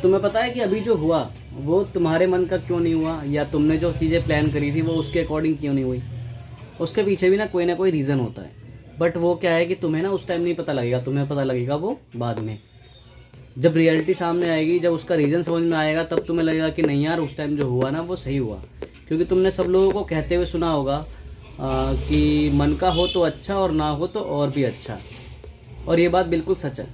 तुम्हें पता है कि अभी जो हुआ वो तुम्हारे मन का क्यों नहीं हुआ, या तुमने जो चीज़ें प्लान करी थी वो उसके अकॉर्डिंग क्यों नहीं हुई? उसके पीछे भी ना कोई रीज़न होता है। बट वो क्या है कि तुम्हें ना उस टाइम नहीं पता लगेगा, तुम्हें पता लगेगा वो बाद में। जब रियलिटी सामने आएगी, जब उसका रीज़न समझ में आएगा, तब तुम्हें लगेगा कि नहीं यार, उस टाइम जो हुआ ना वो सही हुआ। क्योंकि तुमने सब लोगों को कहते हुए सुना होगा कि मन का हो तो अच्छा और ना हो तो और भी अच्छा। और ये बात बिल्कुल सच है।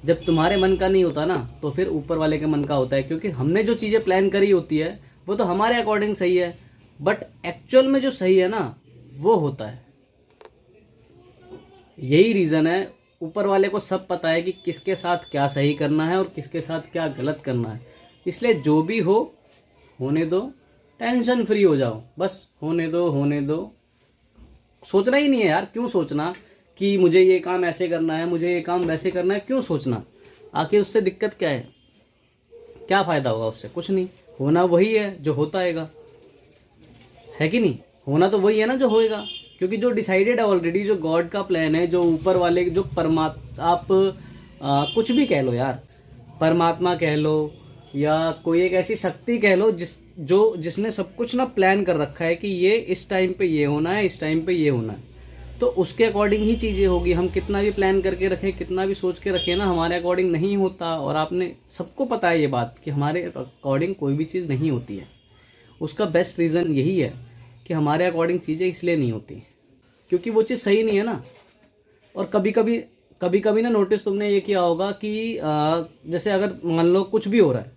जब तुम्हारे मन का नहीं होता ना, तो फिर ऊपर वाले के मन का होता है। क्योंकि हमने जो चीज़ें प्लान करी होती है वो तो हमारे अकॉर्डिंग सही है, बट एक्चुअल में जो सही है ना वो होता है। यही रीज़न है, ऊपर वाले को सब पता है कि किसके साथ क्या सही करना है और किसके साथ क्या गलत करना है। इसलिए जो भी हो होने दो, टेंशन फ्री हो जाओ, बस होने दो होने दो। सोचना ही नहीं है यार, क्यों सोचना कि मुझे ये काम ऐसे करना है, मुझे ये काम वैसे करना है, क्यों सोचना? आखिर उससे दिक्कत क्या है? क्या फ़ायदा होगा उससे? कुछ नहीं। होना वही है जो होता है कि नहीं? होना तो वही है ना जो होएगा। क्योंकि जो डिसाइडेड है ऑलरेडी, जो गॉड का प्लान है, जो ऊपर वाले जो परमात्मा, आप कुछ भी कह लो यार, परमात्मा कह लो या कोई एक ऐसी शक्ति कह लो जिसने सब कुछ ना प्लान कर रखा है कि ये इस टाइम पे ये होना है, इस टाइम पे ये होना है, तो उसके अकॉर्डिंग ही चीज़ें होगी। हम कितना भी प्लान करके रखें, कितना भी सोच के रखें ना, हमारे अकॉर्डिंग नहीं होता। और आपने सबको पता है ये बात कि हमारे अकॉर्डिंग कोई भी चीज़ नहीं होती है। उसका बेस्ट रीज़न यही है कि हमारे अकॉर्डिंग चीज़ें इसलिए नहीं होती क्योंकि वो चीज़ सही नहीं है ना। और कभी कभी ना नोटिस तुमने ये किया होगा कि जैसे अगर मान लो कुछ भी हो रहा है,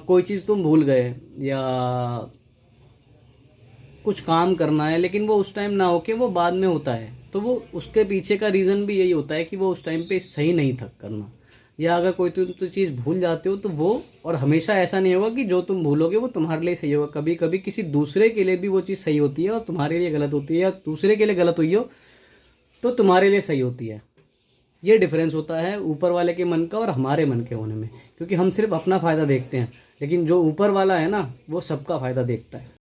कोई चीज़ तुम भूल गए या कुछ काम करना है, लेकिन वो उस टाइम ना होके वो बाद में होता है, तो वो उसके पीछे का रीज़न भी यही होता है कि वो उस टाइम पे सही नहीं था करना। या अगर कोई तुम तो चीज़ भूल जाते हो तो वो, और हमेशा ऐसा नहीं होगा कि जो तुम भूलोगे वो तुम्हारे लिए सही होगा। कभी कभी किसी दूसरे के लिए भी वो चीज़ सही होती है और तुम्हारे लिए गलत होती है, या दूसरे के लिए गलत हुई हो तो तुम्हारे लिए सही होती है। ये डिफरेंस होता है ऊपर वाले के मन का और हमारे मन के होने में। क्योंकि हम सिर्फ अपना फ़ायदा देखते हैं, लेकिन जो ऊपर वाला है ना वो सबका फ़ायदा देखता है।